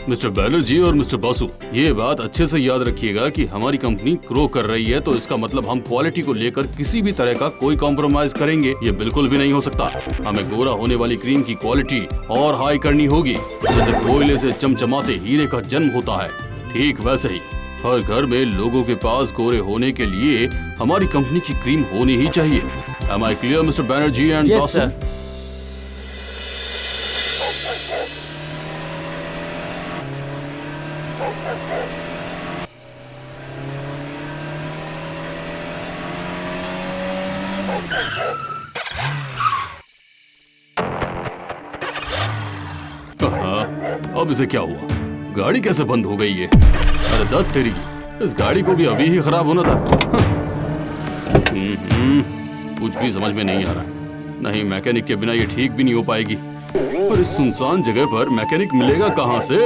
Mister Banerjee और mister Basu, ये बात अच्छे से याद रखिएगा कि हमारी कंपनी ग्रो कर रही है तो इसका मतलब हम क्वालिटी को लेकर किसी भी तरह का कोई कॉम्प्रोमाइज करेंगे ये बिल्कुल भी नहीं हो सकता। हमें गोरा होने वाली क्रीम की क्वालिटी और हाई करनी होगी। जैसे कोयले से चमचमाते हीरे का जन्म होता है, ठीक वैसे ही हर घर में लोगों के पास गोरे होने के लिए हमारी कंपनी की क्रीम होनी ही चाहिए। Am I clear, Mr. Banerjee and Yes, Basu? sir. अब इसे क्या हुआ? गाड़ी कैसे बंद हो गई है? अरे दत्त तेरी, इस गाड़ी को भी अभी ही खराब होना था। कुछ भी समझ में नहीं आ रहा। नहीं, मैकेनिक के बिना ये ठीक भी नहीं हो पाएगी। पर इस सुनसान जगह पर मैकेनिक मिलेगा कहाँ से?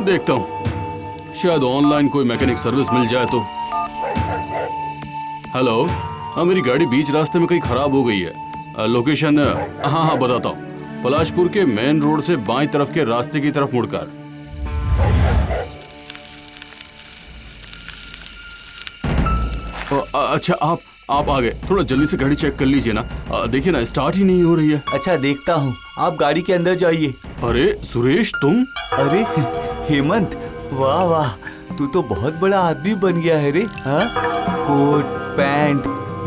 देखता हूँ, शायद ऑनलाइन कोई मैकेनिक सर्विस मिल जाए तो। हेलो, हाँ मेरी गाड़ी बीच रास्ते में कहीं खराब हो गई है। लोकेशन हाँ बताता हूँ। पलाशपुर के मेन रोड से बाएं तरफ के रास्ते की तरफ मुड़कर। अच्छा, आप आ गए। थोड़ा जल्दी से गाड़ी चेक कर लीजिए ना। देखिए ना, स्टार्ट ही नहीं हो रही है। अच्छा, देखता हूँ। आप गाड़ी के अंदर जाइए। अरे सुरेश, तुम? अरे हेमंत, वाह वाह, तू तो बहुत बड़ा आदमी बन गया है रे। हाँ, कोट पैंट,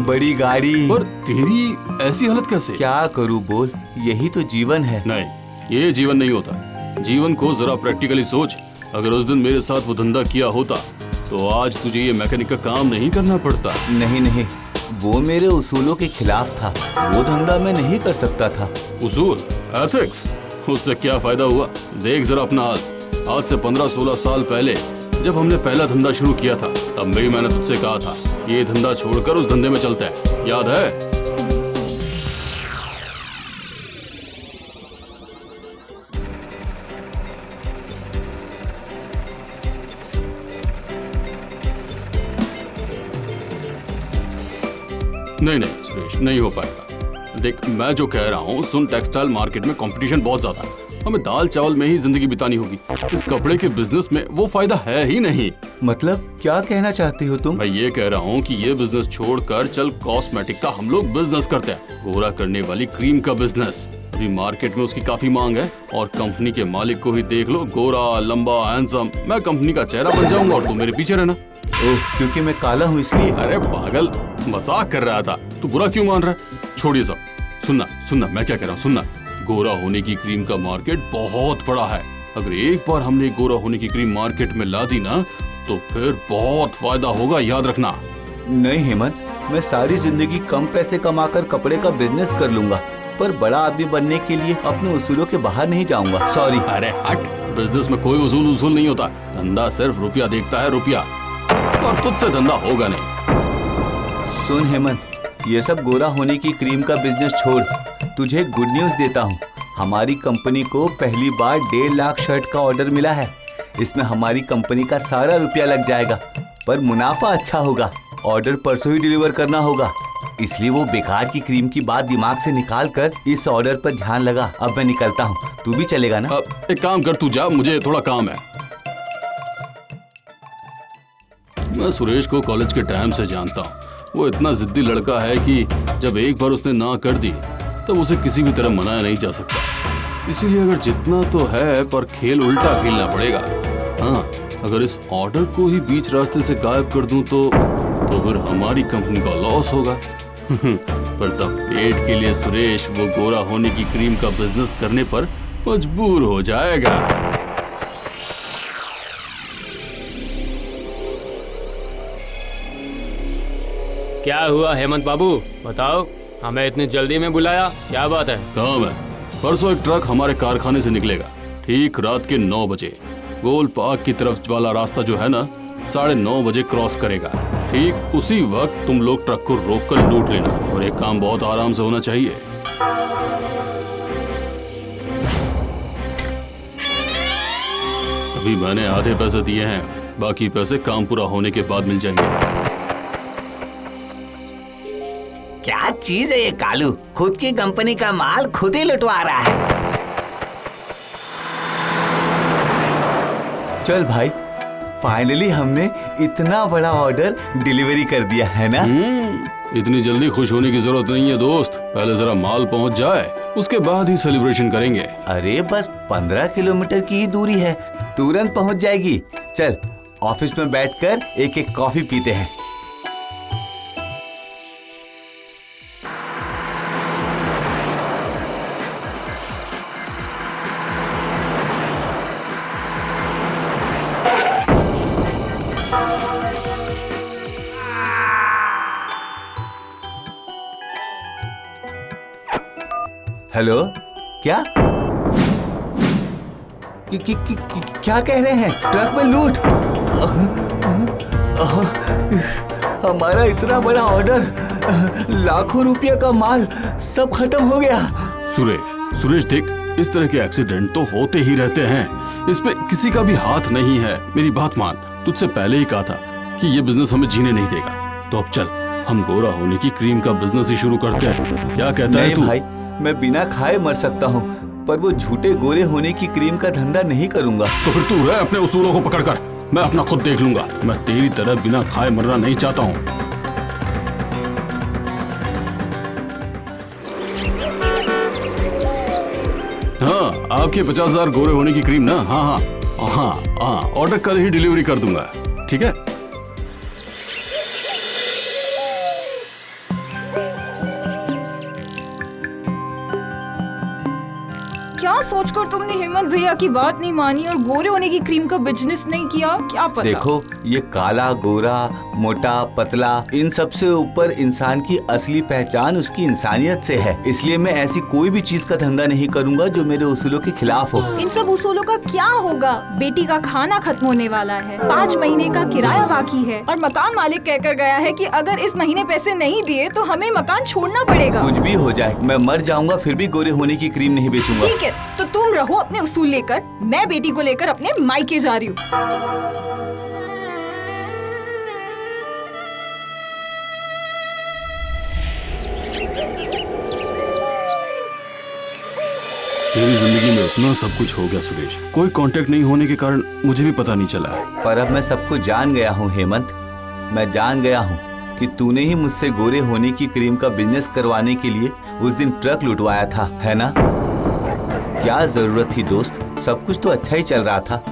बड़ी गाड़ी। पर तेरी ऐसी हालत कैसे? क्या करूँ बोल, यही तो जीवन है। नहीं, ये जीवन नहीं होता। जीवन को जरा प्रैक्टिकली सोच। अगर उस दिन मेरे साथ वो धंधा किया होता तो आज तुझे ये मैकेनिक का काम नहीं करना पड़ता। नहीं, वो मेरे उसूलों के खिलाफ था। वो धंधा मैं नहीं कर सकता था। उसूल, एथिक्स, उससे क्या फायदा हुआ? देख जरा अपना हाल। आज से 15-16 साल पहले जब हमने पहला धंधा शुरू किया था, तब भी मैंने तुझसे कहा था ये धंधा छोड़कर उस धंधे में चलता है, याद है? नहीं सुरेश, नहीं हो पाएगा। देख, मैं जो कह रहा हूँ सुन, टेक्सटाइल मार्केट में कंपटीशन बहुत ज्यादा है। हमें दाल चावल में ही जिंदगी बितानी होगी। इस कपड़े के बिजनेस में वो फायदा है ही नहीं। मतलब क्या कहना चाहते हो तुम? मैं ये कह रहा हूँ कि ये बिजनेस छोड़कर चल कॉस्मेटिक का हम लोग बिजनेस करते हैं। गोरा करने वाली क्रीम का बिजनेस। अभी मार्केट में उसकी काफी मांग है और कंपनी के मालिक को ही देख लो, गोरा, लंबा, हैंडसम। मैं कंपनी का चेहरा बन जाऊंगा और तुम मेरे पीछे रहना। ओह, क्योंकि मैं काला हूँ इसलिए? अरे पागल, मजाक कर रहा था। तू बुरा क्यों मान रहा है? छोड़िए सब। सुनना मैं क्या कह रहा हूँ, सुनना। गोरा होने की क्रीम का मार्केट बहुत बड़ा है। अगर एक बार हमने गोरा होने की क्रीम मार्केट में ला दी ना तो फिर बहुत फायदा होगा, याद रखना। नहीं हेमंत, मैं सारी जिंदगी कम पैसे कमाकर कपड़े का बिजनेस कर लूंगा, पर बड़ा आदमी बनने के लिए अपने उसूलों के बाहर नहीं जाऊंगा। सॉरी। अरे हट, बिजनेस में कोई उसूल नहीं होता। धंधा सिर्फ रुपया देखता है, रुपया। और तुझसे धंधा होगा नहीं। सुन हेमंत, ये सब गोरा होने की क्रीम का बिजनेस छोड़। तुझे गुड न्यूज देता हूँ। हमारी कंपनी को पहली बार 1.5 लाख शर्ट का ऑर्डर मिला है। इसमें हमारी कंपनी का सारा रुपया लग जाएगा, पर मुनाफा अच्छा होगा। ऑर्डर परसों ही डिलीवर करना होगा, इसलिए वो बेकार की क्रीम की बात दिमाग से निकाल कर इस ऑर्डर पर ध्यान लगा। अब मैं निकलता हूँ, तू भी चलेगा ना? एक काम कर, तू जा, मुझे थोड़ा काम है। मैं सुरेश को कॉलेज के टाइम से जानता हूँ। वो इतना जिद्दी लड़का है कि जब एक बार उसने ना कर दी तब उसे किसी भी तरह मनाया नहीं जा सकता। इसीलिए अगर जितना तो है पर खेल उल्टा खेलना पड़ेगा। हाँ, अगर इस ऑर्डर को ही बीच रास्ते से गायब कर दूं तो फिर हमारी कंपनी का लॉस होगा। पर तब पेट के लिए सुरेश वो गोरा होने की क्रीम का बिजनेस करने पर मजबूर हो जाएगा। क्या हुआ हेमंत बाबू, बताओ, हमें इतनी जल्दी में बुलाया, क्या बात है? काम है। परसों एक ट्रक हमारे कारखाने से निकलेगा ठीक रात के 9 बजे। गोल पार्क की तरफ वाला रास्ता जो है ना, 9:30 बजे क्रॉस करेगा। ठीक उसी वक्त तुम लोग ट्रक को रोक कर लूट लेना, और एक काम बहुत आराम से होना चाहिए। अभी मैंने आधे पैसे दिए हैं, बाकी पैसे काम पूरा होने के बाद मिल जाएंगे। क्या चीज है ये कालू, खुद की कंपनी का माल खुद ही लुटवा रहा है। चल भाई, फाइनली हमने इतना बड़ा ऑर्डर डिलीवरी कर दिया है ना। इतनी जल्दी खुश होने की जरूरत नहीं है दोस्त, पहले जरा माल पहुंच जाए, उसके बाद ही सेलिब्रेशन करेंगे। अरे बस 15 किलोमीटर की ही दूरी है, तुरंत पहुंच जाएगी। चल ऑफिस में बैठकर एक एक कॉफी पीते हैं। हेलो, क्या क्या कह रहे हैं? ट्रक में लूट? हमारा इतना बड़ा ऑर्डर, लाखों रुपया का माल सब खत्म हो गया। सुरेश देख, इस तरह के एक्सीडेंट तो होते ही रहते हैं, इसमें किसी का भी हाथ नहीं है। मेरी बात मान, तुझसे पहले ही कहा था कि ये बिजनेस हमें जीने नहीं देगा। तो अब चल, हम गोरा होने की क्रीम का बिजनेस ही शुरू करते हैं। क्या कहता है तू? भाई, मैं बिना खाए मर सकता हूँ, पर वो झूठे गोरे होने की क्रीम का धंधा नहीं करूंगा। तो फिर तू रह अपने उसूलों को पकड़कर, मैं अपना खुद देख लूंगा। मैं तेरी तरह बिना खाए मरना नहीं चाहता हूँ। हाँ, आपके 50,000 गोरे होने की क्रीम ना? हाँ, ऑर्डर कल ही डिलीवरी कर दूंगा, ठीक है? क्या सोचकर तुमने हेमंत भैया की बात नहीं मानी और गोरे होने की क्रीम का बिजनेस नहीं किया? क्या पता। देखो, ये काला, गोरा, मोटा, पतला, इन सब से ऊपर इंसान की असली पहचान उसकी इंसानियत से है। इसलिए मैं ऐसी कोई भी चीज का धंधा नहीं करूंगा जो मेरे उसूलों के खिलाफ हो। इन सब उसूलों का क्या होगा? बेटी का खाना खत्म होने वाला है, 5 महीने का किराया बाकी है और मकान मालिक कहकर गया है कि अगर इस महीने पैसे नहीं दिए तो हमें मकान छोड़ना पड़ेगा। कुछ भी हो जाए, मैं मर जाऊंगा फिर भी गोरे होने की क्रीम नहीं बेचूंगा। ठीक है, तो तुम रहो अपने उसूल लेकर, मैं बेटी को लेकर अपने मायके जा रही हूँ। तेरी जिंदगी में इतना सब कुछ हो गया सुरेश, कोई कांटेक्ट नहीं होने के कारण मुझे भी पता नहीं चला है। पर अब मैं सब कुछ जान गया हूँ हेमंत। मैं जान गया हूँ कि तूने ही मुझसे गोरे होने की क्रीम का बिजनेस करवाने के लिए उस दिन ट्रक लुटवाया था, है ना? क्या जरूरत थी दोस्त, सब कुछ तो अच्छा ही चल रहा था।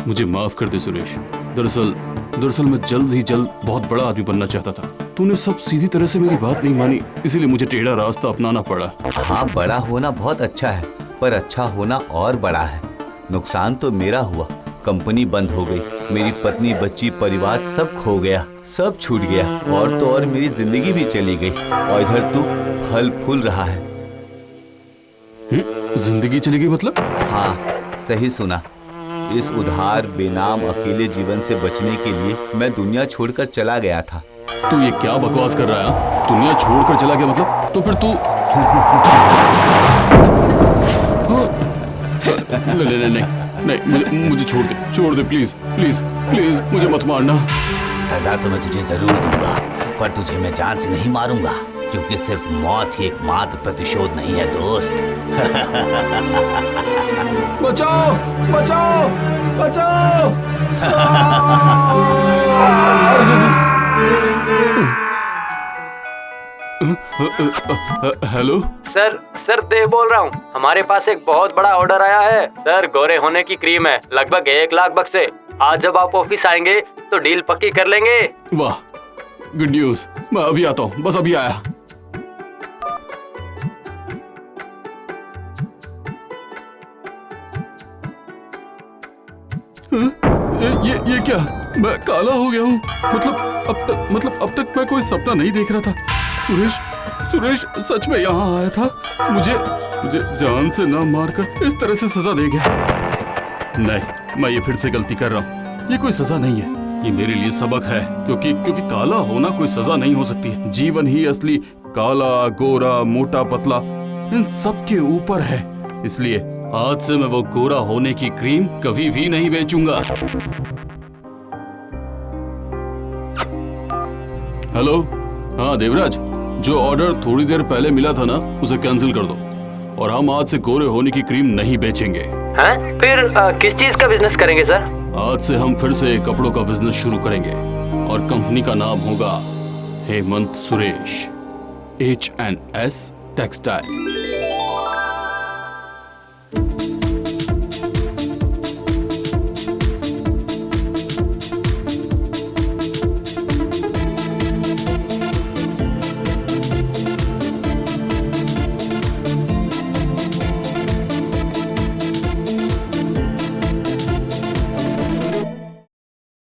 मुझे माफ कर दे सुरेश। दरअसल मैं जल्द ही जल्द बहुत बड़ा आदमी बनना चाहता था। तूने सब सीधी तरह से मेरी बात नहीं मानी, इसीलिए मुझे टेढ़ा रास्ता अपनाना पड़ा। हाँ, बड़ा होना बहुत अच्छा है, पर अच्छा होना और बड़ा है। नुकसान तो मेरा हुआ, कंपनी बंद हो गई, मेरी पत्नी, बच्ची, परिवार सब खो गया, सब छूट गया, और तो और मेरी जिंदगी भी चली गई। और इधर तू फल फूल रहा है। जिंदगी चली गई मतलब? हाँ, सही सुना। इस उधार, बेनाम, अकेले जीवन से बचने के लिए मैं दुनिया छोड़कर चला गया था। तू ये क्या बकवास कर रहा है? दुनिया छोड़कर चला गया मतलब? तो फिर तू नहीं, मुझे छोड़ दे प्लीज प्लीज प्लीज, मुझे मत मारना। सजा तो मैं तुझे जरूर दूंगा, पर तुझे मैं जान से नहीं मारूंगा, क्योंकि सिर्फ मौत ही एकमात्र प्रतिशोध नहीं है दोस्त। बचाओ बचाओ बचाओ! हेलो सर देव बोल रहा हूँ। हमारे पास एक बहुत बड़ा ऑर्डर आया है सर, गोरे होने की क्रीम है, लगभग 1 लाख बक्स से। आज जब आप ऑफिस आएंगे तो डील पक्की कर लेंगे। वाह, गुड न्यूज। मैं अभी आता हूँ, बस अभी आया। ये क्या? मैं काला हो गया हूँ? मतलब अब तक मैं कोई सपना नहीं देख रहा था। सुरेश सच में यहाँ आया था, मुझे जान से ना मारकर इस तरह से सजा दे गया। नहीं, मैं ये फिर से गलती कर रहा हूँ। ये कोई सजा नहीं है, ये मेरे लिए सबक है, क्योंकि काला होना कोई सजा नहीं हो सकती है। जीवन ही असली काला, गोरा, मोटा, पतला, इन सब के ऊपर है। इसलिए आज से मैं वो गोरा होने की क्रीम कभी भी नहीं बेचूंगा। हेलो, हाँ देवराज, जो ऑर्डर थोड़ी देर पहले मिला था ना, उसे कैंसिल कर दो और हम आज से गोरे होने की क्रीम नहीं बेचेंगे। हैं? फिर किस चीज का बिजनेस करेंगे सर? आज से हम फिर से कपड़ों का बिजनेस शुरू करेंगे और कंपनी का नाम होगा हेमंत सुरेश, H&S टेक्सटाइल।